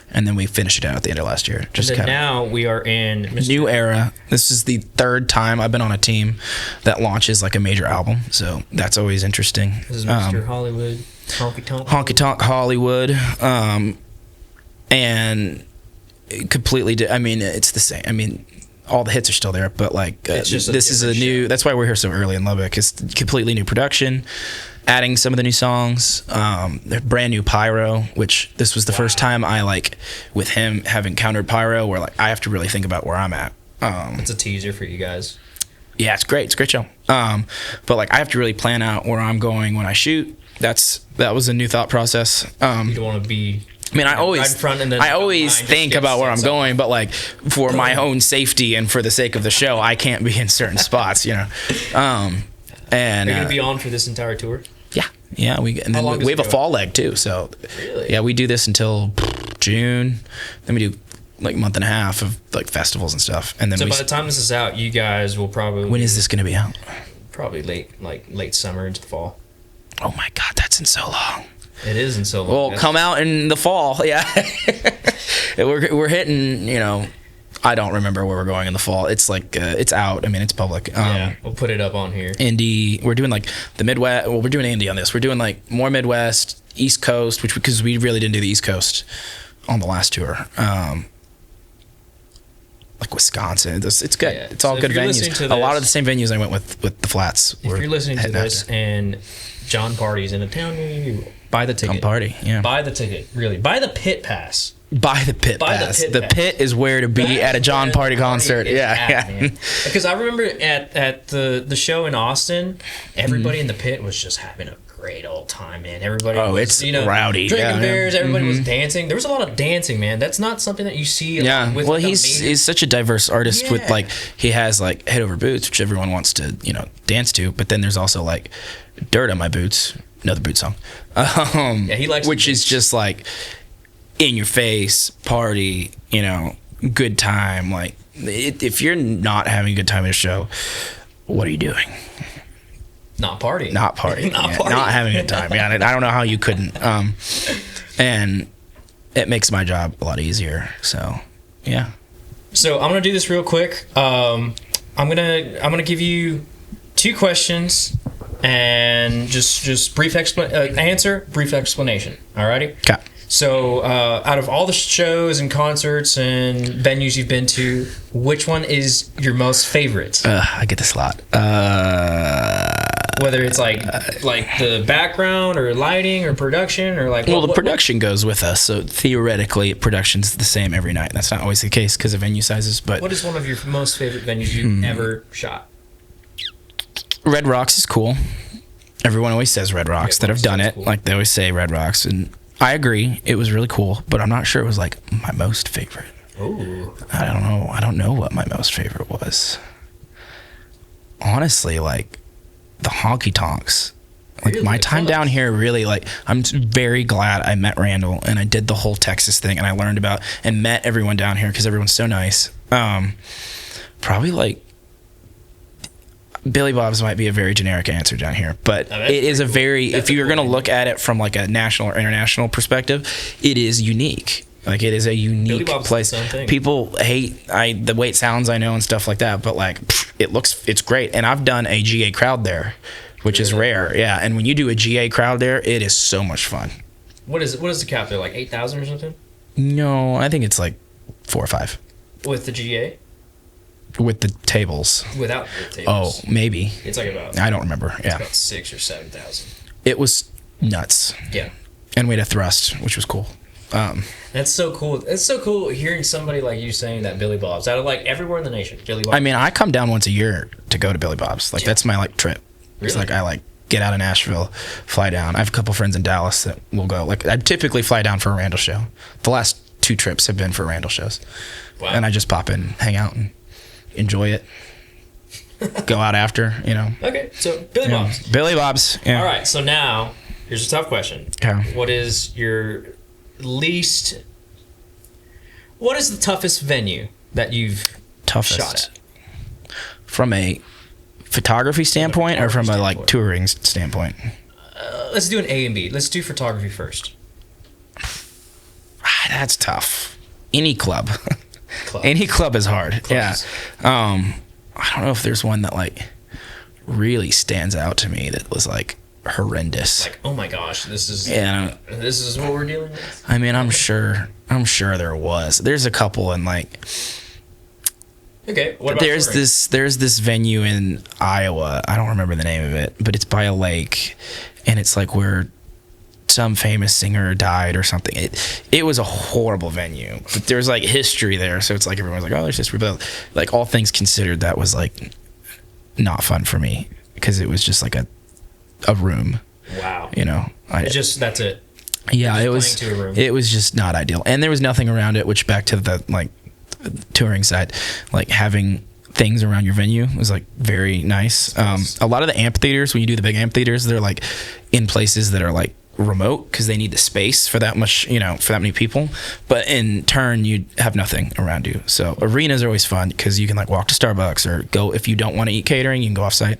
and then we finished it out at the end of last year. Just now we are in new era. This is the third time I've been on a team that launches like a major album, so that's always interesting. This is Mr. Hollywood, Honky Tonk Hollywood, and completely. I mean, it's the same. I mean, all the hits are still there, but like this is a new. That's why we're here so early in Lubbock. It's completely new production, adding some of the new songs. They're brand new pyro, which this was the first time I like with him have encountered pyro, where like I have to really think about where I'm at. It's a teaser for you guys. Yeah, it's great. It's a great show. But like I have to really plan out where I'm going when I shoot. That was a new thought process. You don't want to be. I mean, I always think about where I'm going, but like for my own safety and for the sake of the show, I can't be in certain spots, you know. And are you gonna be on for this entire tour? Yeah. We have a fall leg too, so yeah, we do this until June. Then we do like a month and a half of like festivals and stuff, and then by the time this is out, you guys will probably. When is this gonna be out? Probably late summer into the fall. Oh my God, that's in so long. It is in so long. Well, come out in the fall, yeah. we're hitting, you know, I don't remember where we're going in the fall. It's like, it's out. I mean, it's public. Yeah, we'll put it up on here. Indy, we're doing like the Midwest. Well, we're doing Indy on this. We're doing like more Midwest, East Coast, because we really didn't do the East Coast on the last tour. Like Wisconsin, it's good. Yeah. It's all good venues. A lot of the same venues I went with the Flats. If you're listening to this and John Party's in a town near you, buy the ticket. Come party, yeah. Buy the ticket, really. Buy the pit pass. Buy the pit pass. The pit is where to be at a John Party concert. Yeah. Because I remember at the show in Austin, everybody in the pit was just having a great old time, man. Everybody was, it's rowdy. Drinking beers, everybody was dancing. There was a lot of dancing, man. That's not something that you see with well, he's such a diverse artist with like, he has like Head Over Boots, which everyone wants to, you know, dance to, but then there's also like Dirt on My Boots, another boot song. He likes which is just like in your face party, you know, good time. Like if you're not having a good time at a show, what are you doing? Not partying. Not partying. Not having a good time. Yeah, I don't know how you couldn't. And it makes my job a lot easier. So, yeah. So I'm gonna do this real quick. I'm gonna give you 2 questions and just brief answer, brief explanation. Alrighty. Okay. So, out of all the shows and concerts and venues you've been to, which one is your most favorite? I get this a lot. Whether it's like the background or lighting or production or like. Well, the production goes with us, so theoretically, production's the same every night. That's not always the case because of venue sizes. But what is one of your most favorite venues you've ever shot? Red Rocks is cool. Everyone always says Red Rocks that have done it. Cool. Like they always say Red Rocks, and I agree. It was really cool, but I'm not sure it was like my most favorite. Ooh. I don't know. I don't know what my most favorite was. Honestly, like the honky tonks. Like really? My time down here really, like, I'm very glad I met Randall and I did the whole Texas thing and I learned about and met everyone down here because everyone's so nice. Probably like Billy Bob's might be a very generic answer down here, but it is a very, if you're going to look at it from like a national or international perspective, it is unique. Like it is a unique place. People hate the way it sounds, I know, and stuff like that, but like it's great. And I've done a GA crowd there, which is rare. Yeah, and when you do a GA crowd there, it is so much fun. What is the cap there? Like 8,000 or something? No, I think it's like 4 or 5. With the GA? With the tables. Without the tables. Oh, maybe. It's like about. I don't remember. It's about 6,000 or 7,000. It was nuts. Yeah. And we had a thrust, which was cool. That's so cool. It's so cool hearing somebody like you saying that Billy Bob's out of like everywhere in the nation. Billy Bob's. I mean, I come down once a year to go to Billy Bob's. Like that's my like trip. Really? It's like I like get out of Nashville, fly down. I have a couple friends in Dallas that will go. Like I typically fly down for a Randall show. The last 2 trips have been for Randall shows. Wow. And I just pop in, hang out, and enjoy it. Go out after, you know. Okay, so Billy Bob's. Billy Bob's. Yeah. All right, so now here's a tough question. Okay. What is the toughest venue that you've shot at? From a photography standpoint or from a like touring standpoint? Let's do an A and B. Let's do photography first. That's tough. Any club. Any club is hard. Clubs. Yeah. I don't know if there's one that like really stands out to me that was like horrendous. Like, oh my gosh, this is what we're dealing with. I mean, I'm sure there was. There's a couple and like. Okay. What about there's this venue in Iowa. I don't remember the name of it, but it's by a lake, and it's like where some famous singer died or something. It was a horrible venue, but there's like history there, so it's like everyone's like, oh, there's history, but like all things considered, that was like not fun for me because it was just like a room. Wow. You know, that's it. Yeah, it was just not ideal, and there was nothing around it. Which back to the like touring side, like having things around your venue was like very nice. A lot of the amphitheaters, when you do the big amphitheaters, they're like in places that are like remote because they need the space for that much, you know, for that many people, but in turn you have nothing around you. So arenas are always fun because you can like walk to Starbucks or go, if you don't want to eat catering, you can go off site.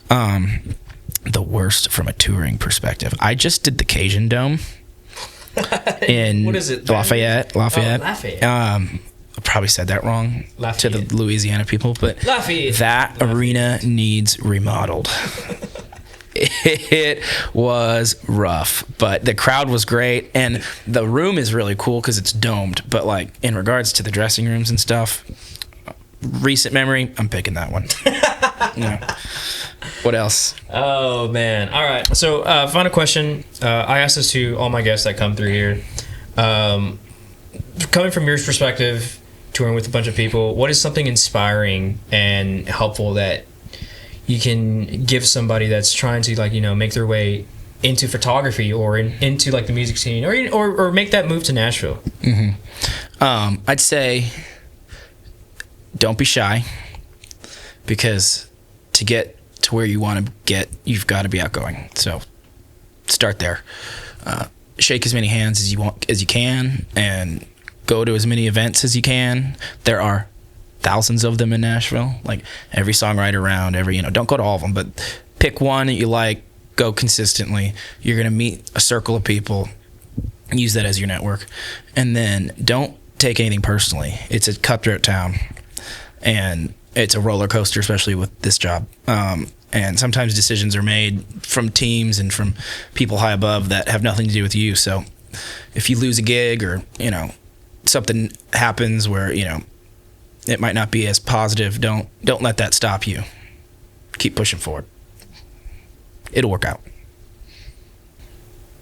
The worst from a touring perspective, I just did the Cajun Dome in what is it? Lafayette. Oh, Lafayette. I probably said that wrong to the Louisiana people, but Lafayette arena needs remodeled. It was rough, but the crowd was great, and the room is really cool because it's domed. But like in regards to the dressing rooms and stuff, recent memory, I'm picking that one. Yeah. What else? Oh man! All right. So final question. I ask this to all my guests that come through here. Coming from your perspective, touring with a bunch of people, what is something inspiring and helpful that you can give somebody that's trying to like, you know, make their way into photography or into like the music scene or make that move to Nashville? Mm-hmm. I'd say don't be shy, because to get to where you want to get, you've got to be outgoing. So start there. Shake as many hands as you can, and go to as many events as you can. There are thousands of them in Nashville. Like every songwriter around, don't go to all of them, but pick one that you like, go consistently. You're going to meet a circle of people, use that as your network. And then don't take anything personally. It's a cutthroat town, and it's a roller coaster, especially with this job. And sometimes decisions are made from teams and from people high above that have nothing to do with you. So if you lose a gig or, something happens where, it might not be as positive, don't let that stop you. Keep pushing forward. It'll work out.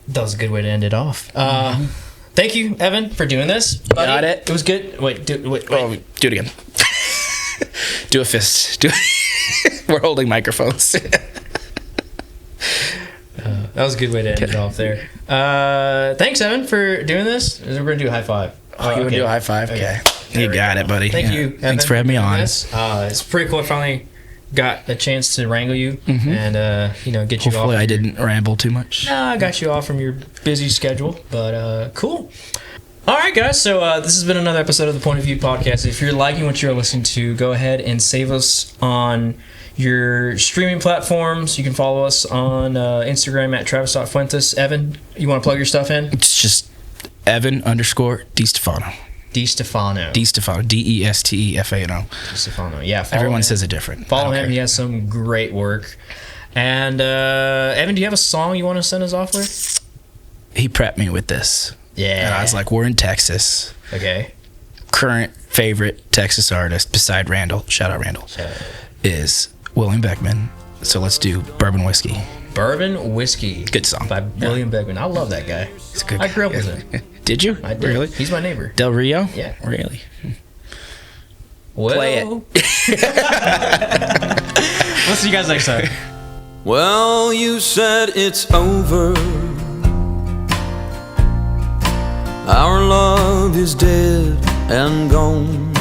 That was a good way to end it off. Thank you, Evan, for doing this. Buddy. Got it. It was good. Wait. Oh, do it again. Do a fist. Do it. We're holding microphones. That was a good way to end it off there. Thanks, Evan, for doing this. We're going to do a high five. You want to do a high five? Okay. You got it, buddy. Thank you, Evan. Thanks for having me on. It's pretty cool. I finally got a chance to wrangle you and, get you off. Hopefully I didn't ramble too much. No, I got you off from your busy schedule, but cool. All right, guys. So this has been another episode of the Point of View podcast. If you're liking what you're listening to, go ahead and save us on your streaming platforms. You can follow us on Instagram at Travis.Fuentes. Evan, you want to plug your stuff in? It's just Evan_DiStefano. DiStefano. DiStefano. DESTEFANO. DiStefano. Yeah. Everyone says it different. Follow him. Care. He has some great work. And Evan, do you have a song you want to send us off with? He prepped me with this. Yeah. And I was like, we're in Texas. Okay. Current favorite Texas artist, beside Randall, shout out Randall, is William Beckman. So let's do Bourbon Whiskey. Bourbon Whiskey. Good song. By William Beckman. I love that guy. He's a good guy. I grew up with him. Did you? I did. Really? He's my neighbor. Del Rio? Yeah. Really? Well, Play it. We'll see you guys next time. Well, you said it's over. Our love is dead and gone.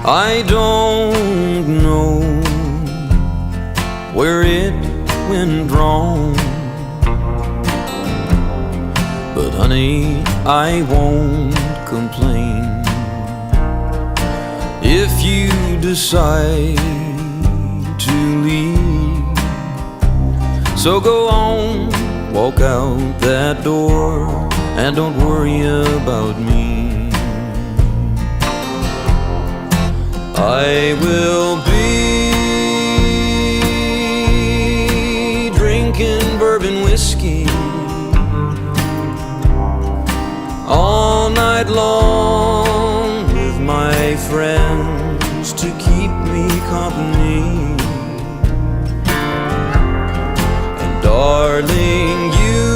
I don't know where it went wrong, but honey, I won't complain if you decide to leave. So go on, walk out that door, and don't worry about me. I will be drinking bourbon whiskey all night long with my friends to keep me company. And darling, you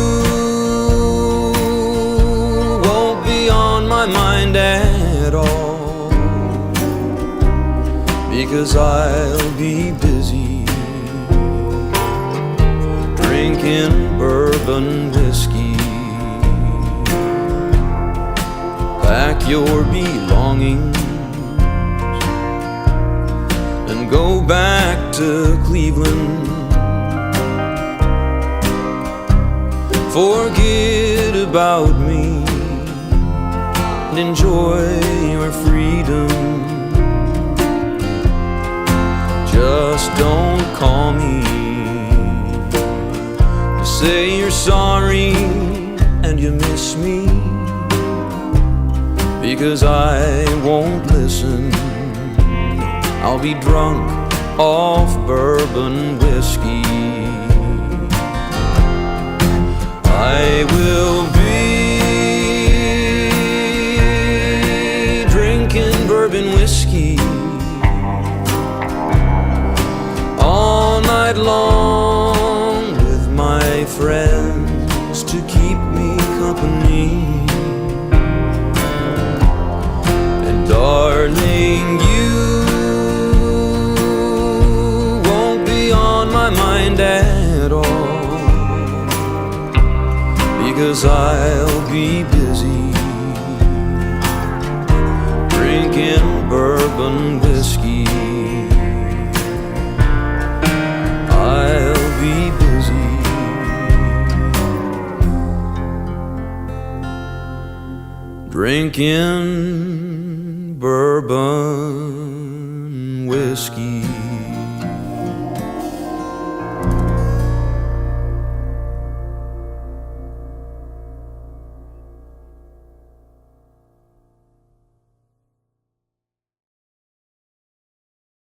won't be on my mind at all, because I'll be busy drinking bourbon whiskey. Pack your belongings and go back to Cleveland. Forget about me and enjoy your freedom. Just don't call me to say you're sorry and you miss me, because I won't listen. I'll be drunk off bourbon whiskey. I will be drinking bourbon whiskey all night long with my friends to keep me company. And darling, you won't be on my mind at all, because I'll be busy drinking bourbon whiskey. I'll be busy drinking bourbon whiskey.